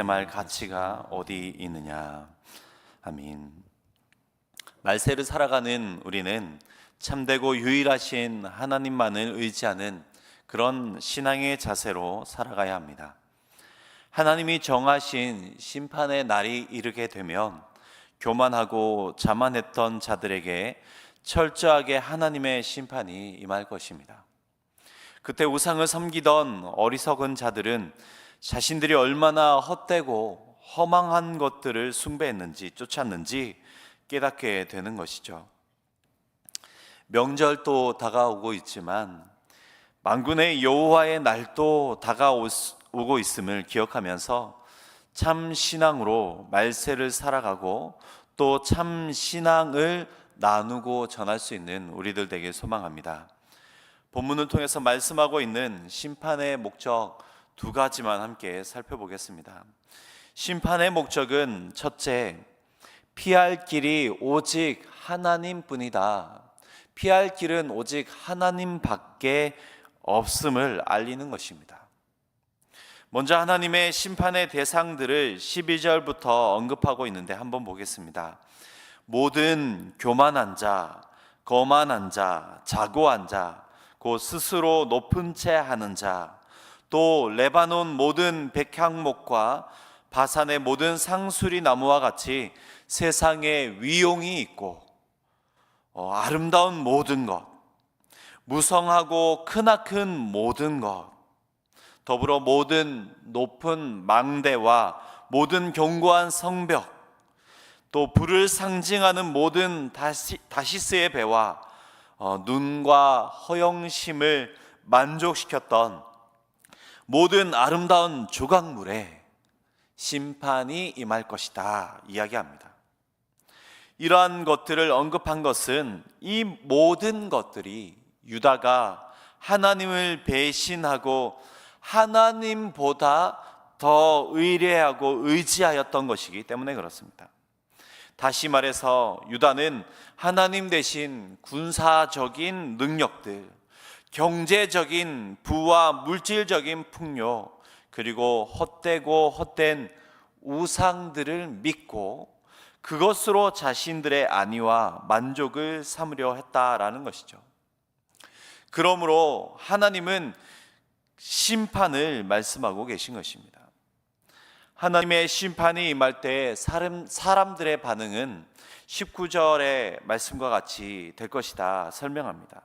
말 가치가 어디 있느냐. 아멘. 말세를 살아가는 우리는 참되고 유일하신 하나님만을 의지하는 그런 신앙의 자세로 살아가야 합니다. 하나님이 정하신 심판의 날이 이르게 되면 교만하고 자만했던 자들에게 철저하게 하나님의 심판이 임할 것입니다. 그때 우상을 섬기던 어리석은 자들은 자신들이 얼마나 헛되고 허망한 것들을 숭배했는지 쫓았는지 깨닫게 되는 것이죠. 명절도 다가오고 있지만 만군의 여호와의 날도 다가오고 있음을 기억하면서 참 신앙으로 말세를 살아가고 또 참 신앙을 나누고 전할 수 있는 우리들 되길 소망합니다. 본문을 통해서 말씀하고 있는 심판의 목적 두 가지만 함께 살펴보겠습니다. 심판의 목적은 첫째, 피할 길이 오직 하나님뿐이다. 피할 길은 오직 하나님밖에 없음을 알리는 것입니다. 먼저 하나님의 심판의 대상들을 12절부터 언급하고 있는데 한번 보겠습니다. 모든 교만한 자, 거만한 자, 자고한 자, 곧 스스로 높은 채 하는 자, 또 레바논 모든 백향목과 바산의 모든 상수리 나무와 같이 세상에 위용이 있고 아름다운 모든 것, 무성하고 크나큰 모든 것, 더불어 모든 높은 망대와 모든 견고한 성벽, 또 불을 상징하는 모든 다시스의 배와 눈과 허영심을 만족시켰던 모든 아름다운 조각물에 심판이 임할 것이다 이야기합니다. 이러한 것들을 언급한 것은 이 모든 것들이 유다가 하나님을 배신하고 하나님보다 더 의뢰하고 의지하였던 것이기 때문에 그렇습니다. 다시 말해서 유다는 하나님 대신 군사적인 능력들, 경제적인 부와 물질적인 풍요, 그리고 헛되고 헛된 우상들을 믿고 그것으로 자신들의 안위와 만족을 삼으려 했다라는 것이죠. 그러므로 하나님은 심판을 말씀하고 계신 것입니다. 하나님의 심판이 임할 때 사람들의 반응은 19절의 말씀과 같이 될 것이다 설명합니다.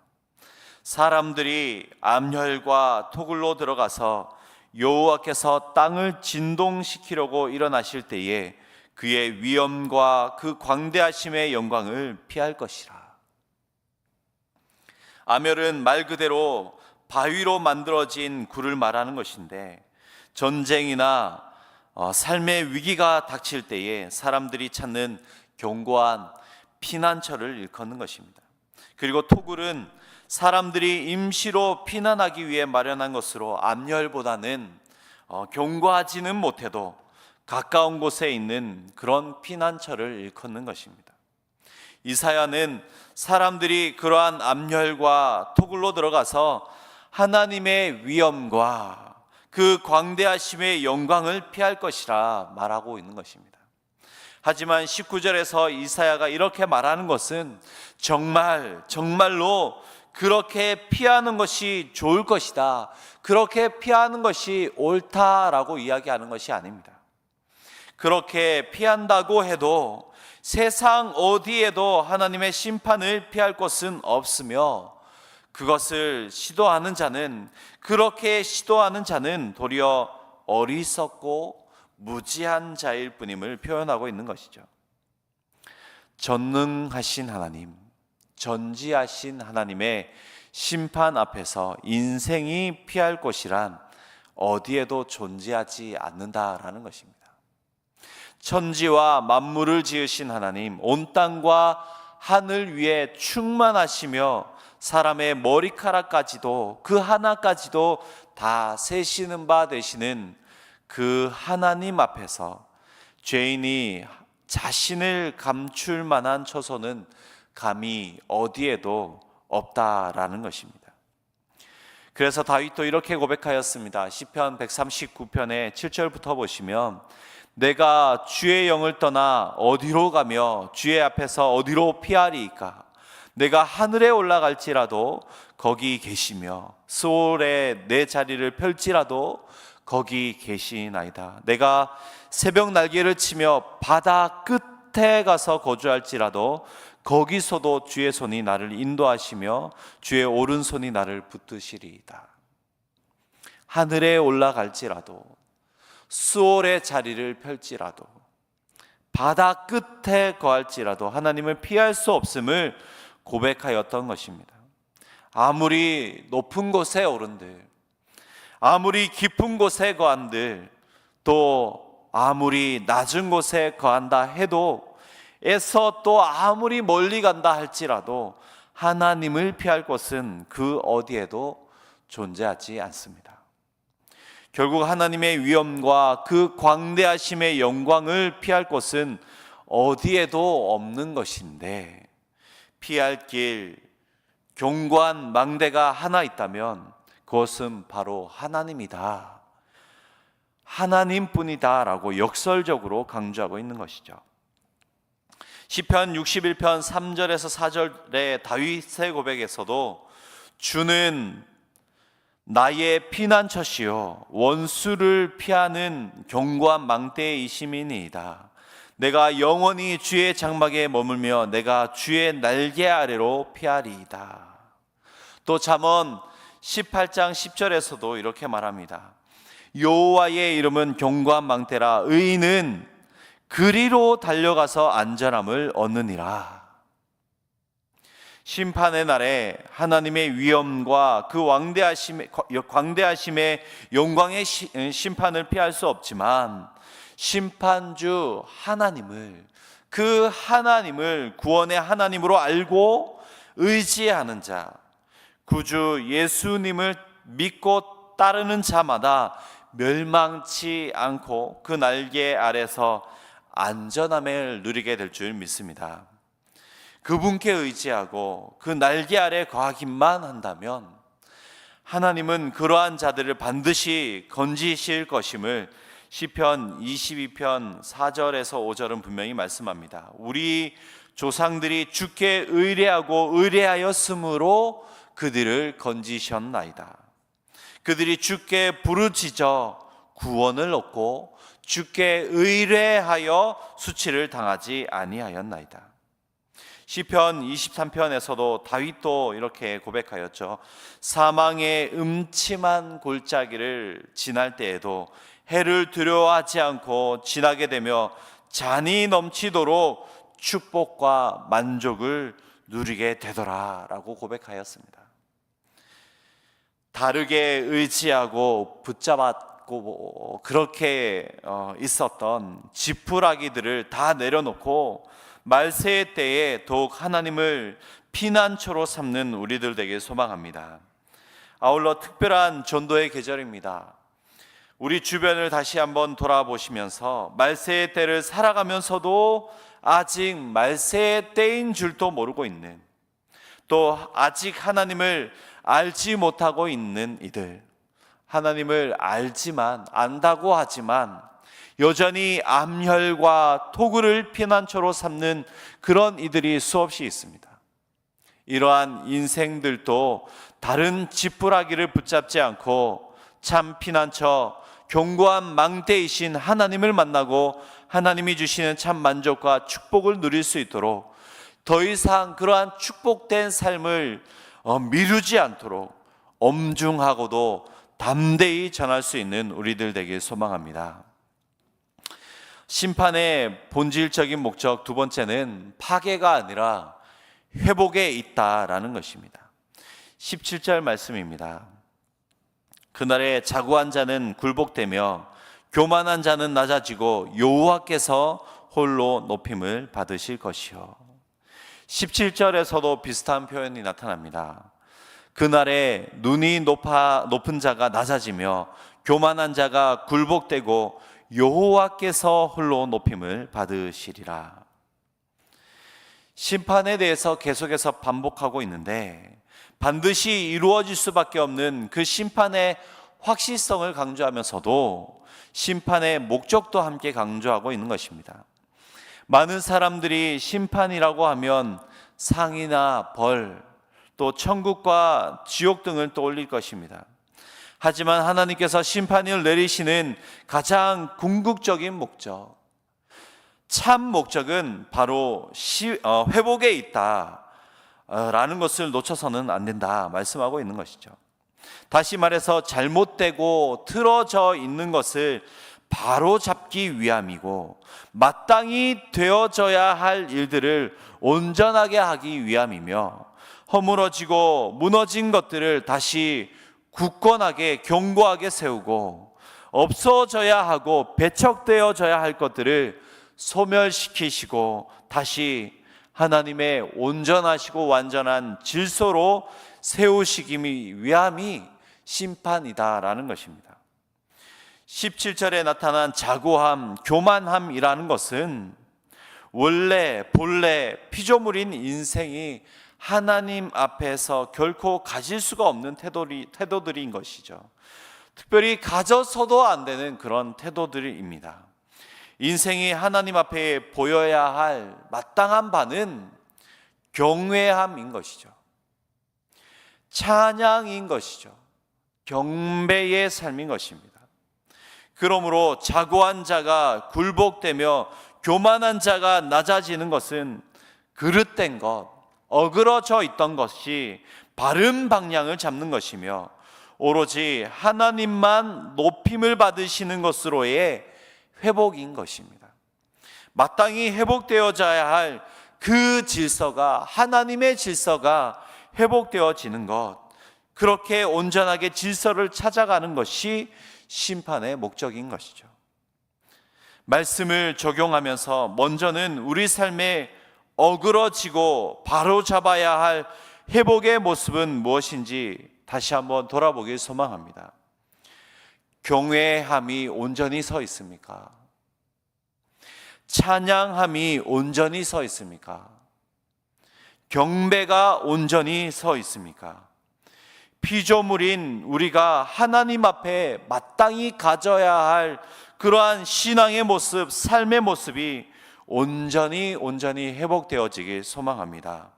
사람들이 암혈과 토굴로 들어가서 여호와께서 땅을 진동시키려고 일어나실 때에 그의 위엄과 그 광대하심의 영광을 피할 것이라. 암혈은 말 그대로 바위로 만들어진 굴을 말하는 것인데 전쟁이나 삶의 위기가 닥칠 때에 사람들이 찾는 견고한 피난처를 일컫는 것입니다. 그리고 토굴은 사람들이 임시로 피난하기 위해 마련한 것으로 암열보다는 견고하지는 못해도 가까운 곳에 있는 그런 피난처를 일컫는 것입니다. 이사야는 사람들이 그러한 암열과 토굴로 들어가서 하나님의 위엄과 그 광대하심의 영광을 피할 것이라 말하고 있는 것입니다. 하지만 19절에서 이사야가 이렇게 말하는 것은 정말로 그렇게 피하는 것이 좋을 것이다, 그렇게 피하는 것이 옳다라고 이야기하는 것이 아닙니다. 그렇게 피한다고 해도 세상 어디에도 하나님의 심판을 피할 것은 없으며 그것을 시도하는 자는, 그렇게 시도하는 자는 도리어 어리석고 무지한 자일 뿐임을 표현하고 있는 것이죠. 전능하신 하나님, 전지하신 하나님의 심판 앞에서 인생이 피할 곳이란 어디에도 존재하지 않는다라는 것입니다. 천지와 만물을 지으신 하나님, 온 땅과 하늘 위에 충만하시며 사람의 머리카락까지도 그 하나까지도 다 세시는 바 되시는 그 하나님 앞에서 죄인이 자신을 감출 만한 처소는 감히 어디에도 없다라는 것입니다. 그래서 다윗도 이렇게 고백하였습니다. 시편 139편의 7절부터 보시면 내가 주의 영을 떠나 어디로 가며 주의 앞에서 어디로 피하리이까? 내가 하늘에 올라갈지라도 거기 계시며 스올에 내 자리를 펼지라도 거기 계시나이다. 내가 새벽 날개를 치며 바다 끝에 가서 거주할지라도 거기서도 주의 손이 나를 인도하시며 주의 오른손이 나를 붙드시리이다. 하늘에 올라갈지라도 스올의 자리를 펼지라도 바다 끝에 거할지라도 하나님을 피할 수 없음을 고백하였던 것입니다. 아무리 높은 곳에 오른들, 아무리 깊은 곳에 거한들, 또 아무리 낮은 곳에 거한다 해도 에서 또 아무리 멀리 간다 할지라도 하나님을 피할 곳은 그 어디에도 존재하지 않습니다. 결국 하나님의 위엄과 그 광대하심의 영광을 피할 곳은 어디에도 없는 것인데, 피할 길, 견고한 망대가 하나 있다면 그것은 바로 하나님이다, 하나님뿐이다 라고 역설적으로 강조하고 있는 것이죠. 시편 61편 3절에서 4절의 다윗의 고백에서도 주는 나의 피난처시요 원수를 피하는 견고한 망대이심이니이다. 내가 영원히 주의 장막에 머물며 내가 주의 날개 아래로 피하리이다. 또 잠언 18장 10절에서도 이렇게 말합니다. 여호와의 이름은 견고한 망대라 의인은 그리로 달려가서 안전함을 얻느니라. 심판의 날에 하나님의 위엄과 그 광대하심의 영광의 심판을 피할 수 없지만 심판주 하나님을, 그 하나님을 구원의 하나님으로 알고 의지하는 자, 구주 예수님을 믿고 따르는 자마다 멸망치 않고 그 날개 아래서 안전함을 누리게 될 줄 믿습니다. 그분께 의지하고 그 날개 아래 거하기만 한다면 하나님은 그러한 자들을 반드시 건지실 것임을 시편 22편 4절에서 5절은 분명히 말씀합니다. 우리 조상들이 주께 의뢰하고 의뢰하였으므로 그들을 건지셨나이다. 그들이 주께 부르짖어 구원을 얻고 주께 의뢰하여 수치를 당하지 아니하였나이다. 시편 23편에서도 다윗도 이렇게 고백하였죠. 사망의 음침한 골짜기를 지날 때에도 해를 두려워하지 않고 지나게 되며 잔이 넘치도록 축복과 만족을 누리게 되더라 라고 고백하였습니다. 다르게 의지하고 붙잡았고 그렇게 있었던 지푸라기들을 다 내려놓고 말세의 때에 더욱 하나님을 피난처로 삼는 우리들 되길 소망합니다. 아울러 특별한 전도의 계절입니다. 우리 주변을 다시 한번 돌아보시면서 말세의 때를 살아가면서도 아직 말세의 때인 줄도 모르고 있는, 또 아직 하나님을 알지 못하고 있는 이들, 하나님을 안다고 하지만 여전히 암혈과 토굴을 피난처로 삼는 그런 이들이 수없이 있습니다. 이러한 인생들도 다른 지푸라기를 붙잡지 않고 참 피난처, 견고한 망대이신 하나님을 만나고 하나님이 주시는 참 만족과 축복을 누릴 수 있도록 더 이상 그러한 축복된 삶을 미루지 않도록 엄중하고도 담대히 전할 수 있는 우리들 되길 소망합니다. 심판의 본질적인 목적 두 번째는 파괴가 아니라 회복에 있다라는 것입니다. 17절 말씀입니다. 그날에 자고한 자는 굴복되며 교만한 자는 낮아지고 여호와께서 홀로 높임을 받으실 것이요. 17절에서도 비슷한 표현이 나타납니다. 그날에 눈이 높은 자가 낮아지며 교만한 자가 굴복되고 여호와께서 홀로 높임을 받으시리라. 심판에 대해서 계속해서 반복하고 있는데 반드시 이루어질 수밖에 없는 그 심판의 확실성을 강조하면서도 심판의 목적도 함께 강조하고 있는 것입니다. 많은 사람들이 심판이라고 하면 상이나 벌, 또 천국과 지옥 등을 떠올릴 것입니다. 하지만 하나님께서 심판을 내리시는 가장 궁극적인 목적, 참 목적은 바로 회복에 있다라는 것을 놓쳐서는 안 된다 말씀하고 있는 것이죠. 다시 말해서 잘못되고 틀어져 있는 것을 바로 잡기 위함이고, 마땅히 되어져야 할 일들을 온전하게 하기 위함이며, 허물어지고 무너진 것들을 다시 굳건하게 견고하게 세우고, 없어져야 하고 배척되어져야 할 것들을 소멸시키시고 다시 하나님의 온전하시고 완전한 질서로 세우시기 위함이 심판이다라는 것입니다. 17절에 나타난 자고함, 교만함이라는 것은 본래 피조물인 인생이 하나님 앞에서 결코 가질 수가 없는 태도들인 것이죠. 특별히 가져서도 안 되는 그런 태도들입니다. 인생이 하나님 앞에 보여야 할 마땅한 바는 경외함인 것이죠. 찬양인 것이죠. 경배의 삶인 것입니다. 그러므로 자고한 자가 굴복되며 교만한 자가 낮아지는 것은 그릇된 것, 어그러져 있던 것이 바른 방향을 잡는 것이며, 오로지 하나님만 높임을 받으시는 것으로의 회복인 것입니다. 마땅히 회복되어져야 할 그 질서가, 하나님의 질서가 회복되어지는 것, 그렇게 온전하게 질서를 찾아가는 것이 심판의 목적인 것이죠. 말씀을 적용하면서 먼저는 우리 삶에 어그러지고 바로 잡아야 할 회복의 모습은 무엇인지 다시 한번 돌아보길 소망합니다. 경외함이 온전히 서 있습니까? 찬양함이 온전히 서 있습니까? 경배가 온전히 서 있습니까? 피조물인 우리가 하나님 앞에 마땅히 가져야 할 그러한 신앙의 모습, 삶의 모습이 온전히 회복되어지길 소망합니다.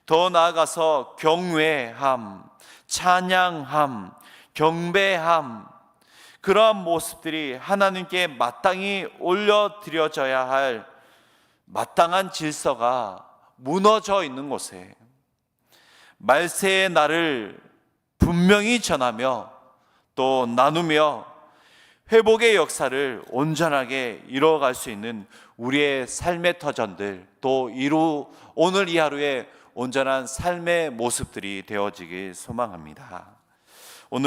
더 나아가서 경외함, 찬양함, 경배함, 그러한 모습들이 하나님께 마땅히 올려드려져야 할 마땅한 질서가 무너져 있는 곳에 말세의 날을 분명히 전하며 또 나누며 회복의 역사를 온전하게 이루어갈 수 있는 우리의 삶의 터전들, 또 오늘 이 하루의 온전한 삶의 모습들이 되어지길 소망합니다. 오늘